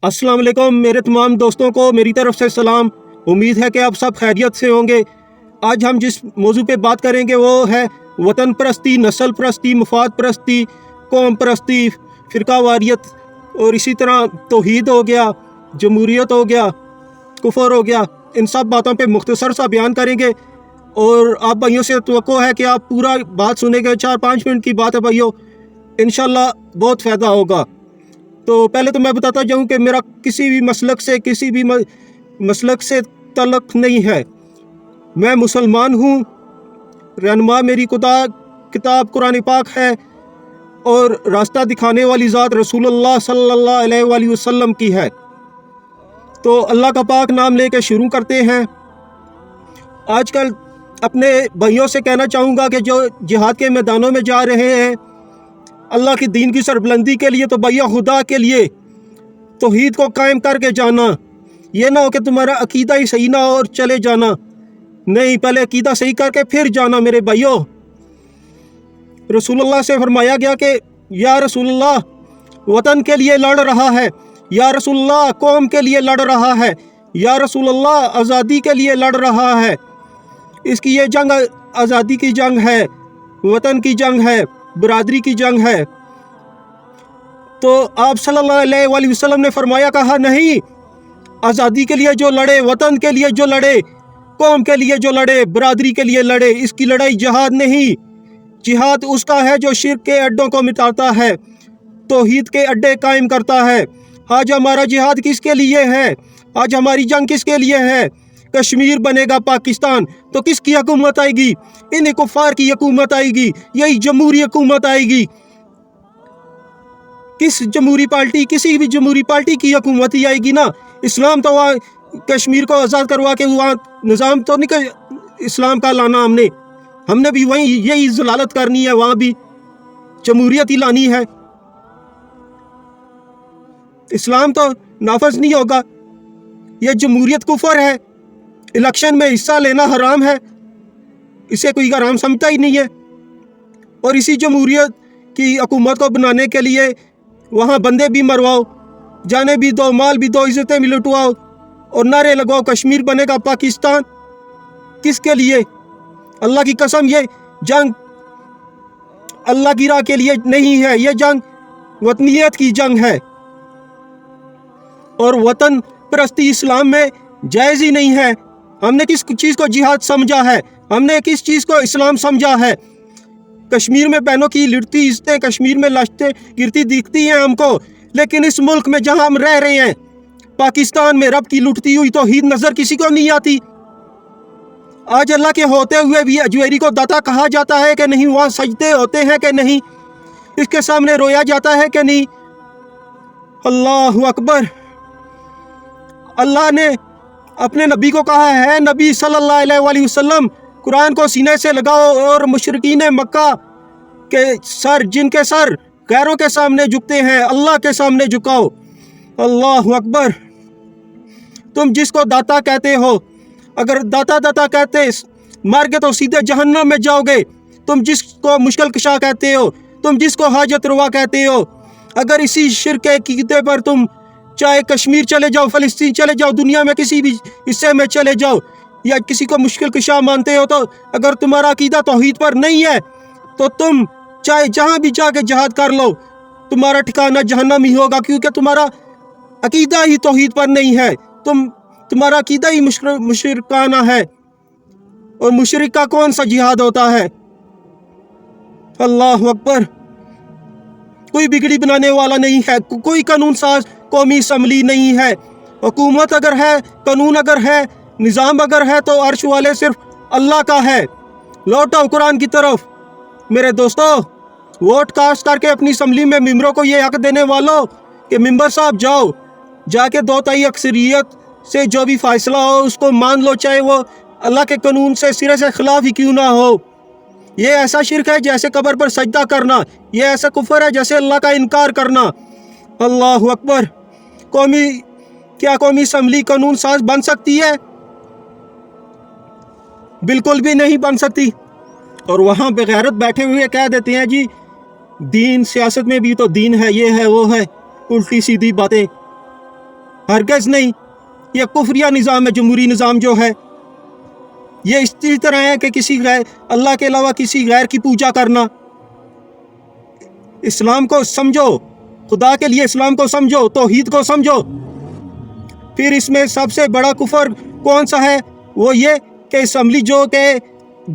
अस्सलाम वालेकुम मेरे तमाम दोस्तों को मेरी तरफ से सलाम। उम्मीद है कि आप सब खैरियत से होंगे। आज हम जिस मौजू पे बात करेंगे वो है वतन परस्ती, नस्ल परस्ती, मफाद परस्ती, कौम परस्ती, फ़िरका वारियत और इसी तरह तौहीद हो गया, जमहूरियत हो गया, कुफर हो गया। इन सब बातों पे मुख्तसर सा बयान करेंगे और आप भाइयों से तवक्को है कि आप पूरा बात सुनेंगे। 4-5 मिनट की बात है भाइयों, इंशाल्लाह बहुत फ़ायदा होगा। तो पहले तो मैं बताता जाऊँ कि मेरा किसी भी मसलक से तल्लुक़ नहीं है। मैं मुसलमान हूँ। रहनुमा मेरी किताब कुरान पाक है और रास्ता दिखाने वाली ज़ात रसूलुल्लाह सल्लल्लाहु अलैहि वसल्लम की है। तो अल्लाह का पाक नाम लेके शुरू करते हैं। आजकल अपने भाइयों से कहना चाहूँगा कि जो जिहाद के मैदानों में जा रहे हैं अल्लाह की दीन की सरबुलंदी के लिए, तो भैया खुदा के लिए तौहीद को कायम करके जाना। ये ना हो कि तुम्हारा अकीदा ही सही ना हो और चले जाना। नहीं, पहले अकीदा सही करके फिर जाना मेरे भाइयों। रसूलुल्लाह से फरमाया गया कि या रसूलुल्लाह वतन के लिए लड़ रहा है, या रसूलुल्लाह कौम के लिए लड़ रहा है, या रसूलुल्लाह आज़ादी के लिए लड़ रहा है। इसकी ये जंग आज़ादी की जंग है, वतन की जंग है, बरादरी की जंग है। तो आप सल्लल्लाहु अलैहि वसल्लम ने फरमाया, कहा नहीं, आज़ादी के लिए जो लड़े, वतन के लिए जो लड़े, कौम के लिए जो लड़े, बरादरी के लिए लड़े, इसकी लड़ाई जिहाद नहीं। जिहाद उसका है जो शिर्क के अड्डों को मिटाता है, तौहीद के अड्डे कायम करता है। आज हमारा जिहाद किसके लिए है? आज हमारी जंग किसके लिए है? कश्मीर बनेगा पाकिस्तान तो किसकी हुकूमत आएगी? इन कुफार की हुकूमत आएगी, यही जमहूरी हुकूमत आएगी। किस जमहूरी पार्टी, किसी भी जमहूरी पार्टी की हुकूमत ही आएगी ना। इस्लाम तो वहाँ कश्मीर को आज़ाद करवा के वहाँ निज़ाम तो नहीं इस्लाम का लाना हमने भी वहीं यही ज़लालत करनी है, वहाँ भी जमहूरियत ही लानी है। इस्लाम तो नाफज नहीं होगा। यह जमहूरियत कुफर है। इलेक्शन में हिस्सा लेना हराम है, इसे कोई हराम समझता ही नहीं है। और इसी जमहूरियत की हुकूमत को बनाने के लिए वहाँ बंदे भी मरवाओ, जाने भी दो, माल भी दो, इज़्ज़तें भी लुटवाओ और नारे लगवाओ कश्मीर बनेगा पाकिस्तान। किसके लिए? अल्लाह की कसम, ये जंग अल्लाह की राह के लिए नहीं है। ये जंग वतनियत की जंग है और वतन परस्ती इस्लाम में जायज़ ही नहीं है। हमने किस चीज़ को जिहाद समझा है? हमने किस चीज़ को इस्लाम समझा है? कश्मीर में बहनों की लुटती इज़्ज़तें, कश्मीर में लाशें गिरती दिखती हैं हमको, लेकिन इस मुल्क में जहां हम रह रहे हैं पाकिस्तान में रब की लुटती हुई तौहीद नज़र किसी को नहीं आती। आज अल्लाह के होते हुए भी अजवेरी को दाता कहा जाता है कि नहीं? वहाँ सजदे होते हैं कि नहीं? इसके सामने रोया जाता है कि नहीं? अल्लाहु अकबर। अल्लाह ने अपने नबी को कहा है, नबी सल्लल्लाहु अलैहि वसल्लम कुरान को सीने से लगाओ और मुशरिकीन मक्का के सर, जिनके सर गैरों के सामने झुकते हैं, अल्लाह के सामने झुकाओ। अल्लाहु अकबर। तुम जिसको दाता कहते हो, अगर दाता दाता कहते मर गए तो सीधे जहन्नम में जाओगे। तुम जिसको मुश्किल कुशा कहते हो, तुम जिसको हाजत रुवा कहते हो, अगर इसी शिर्क के अकीदे पर तुम चाहे कश्मीर चले जाओ, फ़लस्तीन चले जाओ, दुनिया में किसी भी हिस्से में चले जाओ, या किसी को मुश्किल कुशा मानते हो, तो अगर तुम्हारा अकीदा तौहीद पर नहीं है तो तुम चाहे जहाँ भी जाके जिहाद कर लो, तुम्हारा ठिकाना जहन्नम ही होगा, क्योंकि तुम्हारा अकीदा ही तौहीद पर नहीं है। तुम्हारा अकीदा ही मुशरिकाना है। और मुशरिक का कौन सा जिहाद होता है? अल्लाहु अकबर। कोई बिगड़ी बनाने वाला नहीं है, कोई कानून साज कौमी असम्बली नहीं है। हुकूमत अगर है, कानून अगर है, निज़ाम अगर है, तो अर्श वाले सिर्फ अल्लाह का है। लौटो कुरान की तरफ मेरे दोस्तों। वोट कास्ट करके अपनी असम्बली में मेंबरों को ये हक देने वालों कि मेंबर साहब जाओ, जाके 2/3 अक्सरियत से जो भी फ़ैसला हो उसको मान लो, चाहे वो अल्लाह के कानून से सिरे से खिलाफ ही क्यों ना हो। ये ऐसा शिर्क है जैसे कब्र पर सजदा करना, ये ऐसा कुफर है जैसे अल्लाह का इनकार करना। अल्लाहु अकबर। क्या कौमी असम्बली कानून साज बन सकती है? बिल्कुल भी नहीं बन सकती। और वहाँ बेगैरत बैठे हुए कह देते हैं जी दीन, सियासत में भी तो दीन है, ये है वो है, उल्टी सीधी बातें। ہرگز نہیں. یہ کفریہ نظام ہے جمہوری نظام جو ہے. یہ اسی طرح ہے کہ کسی غیر اللہ کے علاوہ کسی غیر کی پوجا کرنا. اسلام کو سمجھو، خدا کے لیے اسلام کو سمجھو، توحید کو سمجھو. پھر اس میں سب سے بڑا کفر کون سا ہے؟ وہ یہ کہ اسمبلی جو کہ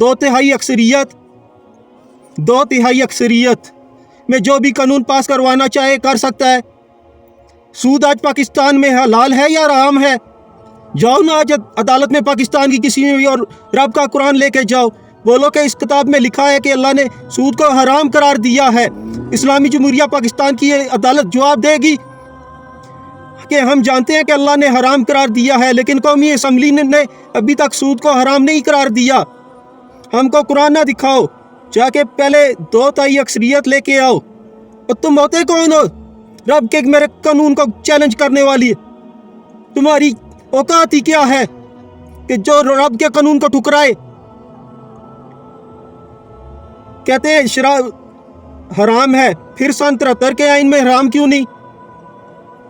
2/3 اکثریت میں جو بھی قانون پاس کروانا چاہے کر سکتا ہے. سود آج پاکستان میں حلال ہے یا حرام ہے؟ جاؤ نا آج عدالت میں پاکستان کی کسی میں بھی اور رب کا قرآن لے کے جاؤ، بولو کہ اس کتاب میں لکھا ہے کہ اللہ نے سود کو حرام قرار دیا ہے. اسلامی جمہوریہ پاکستان کی عدالت جواب دے گی کہ ہم جانتے ہیں کہ اللہ نے حرام قرار دیا ہے، لیکن قومی اسمبلی نے ابھی تک سود کو حرام نہیں قرار دیا. ہم کو قرآن نہ دکھاؤ، جا کے پہلے 2/3 اکثریت لے کے آؤ. اور تم ہوتے کون ہو رب کے میرے قانون کو چیلنج کرنے والی؟ تمہاری اوقات ہی کیا ہے کہ جو رب کے قانون کو ٹھکرائے؟ کہتے ہیں شراب حرام ہے، پھر سن 73 کے آئین میں حرام کیوں نہیں؟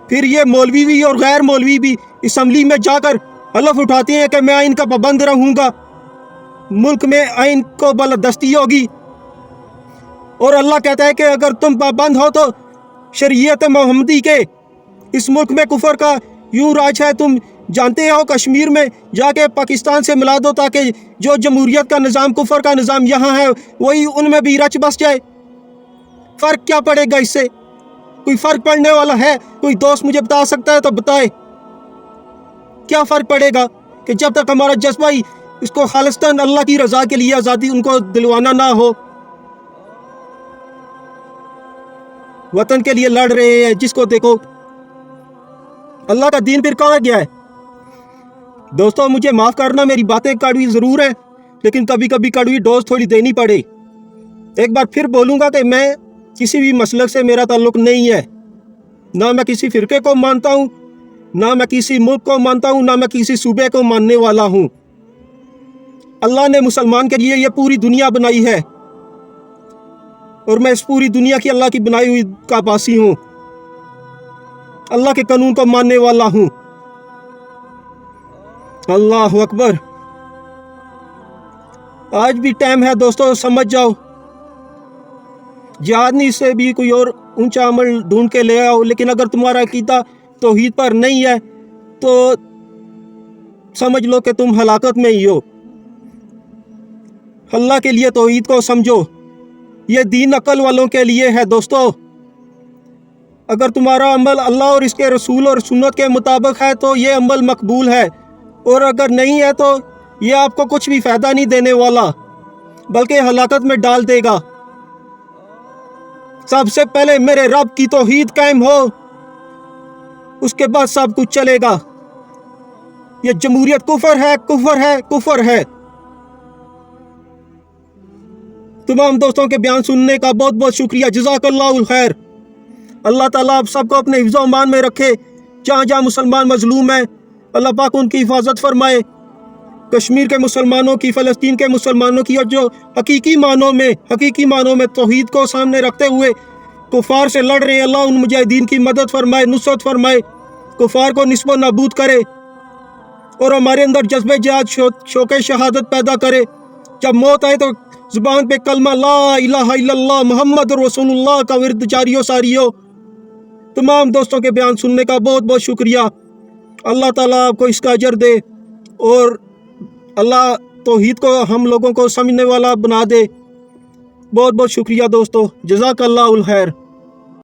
پھر یہ مولوی بھی اور غیر مولوی بھی اسمبلی میں جا کر حلف اٹھاتے ہیں کہ میں آئین کا پابند رہوں گا، ملک میں آئین کو بالادستی ہوگی. اور اللہ کہتا ہے کہ اگر تم پابند ہو تو شریعت محمدی کے اس ملک میں کفر کا یوں راج ہے. تم جانتے ہو کشمیر میں جا کے پاکستان سے ملا دو تاکہ جو جمہوریت کا نظام، کفر کا نظام یہاں ہے وہی ان میں بھی رچ بس جائے. فرق کیا پڑے گا اس سے؟ کوئی فرق پڑنے والا ہے؟ کوئی دوست مجھے بتا سکتا ہے تو بتائے. کیا فرق پڑے گا کہ جب تک ہمارا جذبہ ہی اس کو خالصتاً اللہ کی رضا کے لیے آزادی ان کو دلوانا نہ ہو. وطن کے لیے لڑ رہے ہیں، جس کو دیکھو. اللہ کا دین پھر کہاں گیا ہے؟ دوستو مجھے معاف کرنا، میری باتیں کڑوی ضرور ہیں، لیکن کبھی کبھی کڑوی ڈوز تھوڑی دینی پڑے. ایک بار پھر بولوں گا کہ میں کسی بھی مسلک سے میرا تعلق نہیں ہے. نہ میں کسی فرقے کو مانتا ہوں، نہ میں کسی ملک کو مانتا ہوں، نہ میں کسی صوبے کو ماننے والا ہوں. اللہ نے مسلمان کے لیے یہ پوری دنیا بنائی ہے اور میں اس پوری دنیا کی اللہ کی بنائی ہوئی کا باسی ہوں، اللہ کے قانون کو ماننے والا ہوں. اللہ اکبر. آج بھی ٹائم ہے دوستو، سمجھ جاؤ. جہاد سے بھی کوئی اور اونچا عمل ڈھونڈ کے لے آؤ، لیکن اگر تمہارا عقیدہ توحید پر نہیں ہے تو سمجھ لو کہ تم ہلاکت میں ہی ہو. اللہ کے لیے توحید کو سمجھو. یہ دین عقل والوں کے لیے ہے دوستو. اگر تمہارا عمل اللہ اور اس کے رسول اور سنت کے مطابق ہے تو یہ عمل مقبول ہے، اور اگر نہیں ہے تو یہ آپ کو کچھ بھی فائدہ نہیں دینے والا بلکہ ہلاکت میں ڈال دے گا. سب سے پہلے میرے رب کی توحید قائم ہو، اس کے بعد سب کچھ چلے گا. یہ جمہوریت کفر ہے، کفر ہے، کفر ہے. تمام دوستوں کے بیان سننے کا بہت بہت شکریہ. جزاک اللہ الخیر. اللہ تعالیٰ آپ سب کو اپنے حفظ و امان میں رکھے. جہاں جہاں مسلمان مظلوم ہیں اللہ پاک ان کی حفاظت فرمائے. کشمیر کے مسلمانوں کی، فلسطین کے مسلمانوں کی، اور جو حقیقی معنوں میں توحید کو سامنے رکھتے ہوئے کفار سے لڑ رہے ہیں، اللہ ان مجاہدین کی مدد فرمائے، نصرت فرمائے، کفار کو نصب و نابود کرے اور ہمارے اندر جذبہ جہاد، شوق شہادت پیدا کرے. جب موت آئے تو زبان پہ کلمہ لا الہ الا اللہ محمد رسول اللہ کا ورد جاری و ساری ہو. تمام دوستوں کے بیان سننے کا بہت بہت شکریہ. اللہ تعالیٰ آپ کو اس کا اجر دے اور اللہ توحید کو ہم لوگوں کو سمجھنے والا بنا دے. بہت بہت شکریہ دوستو. جزاک اللہ الخیر.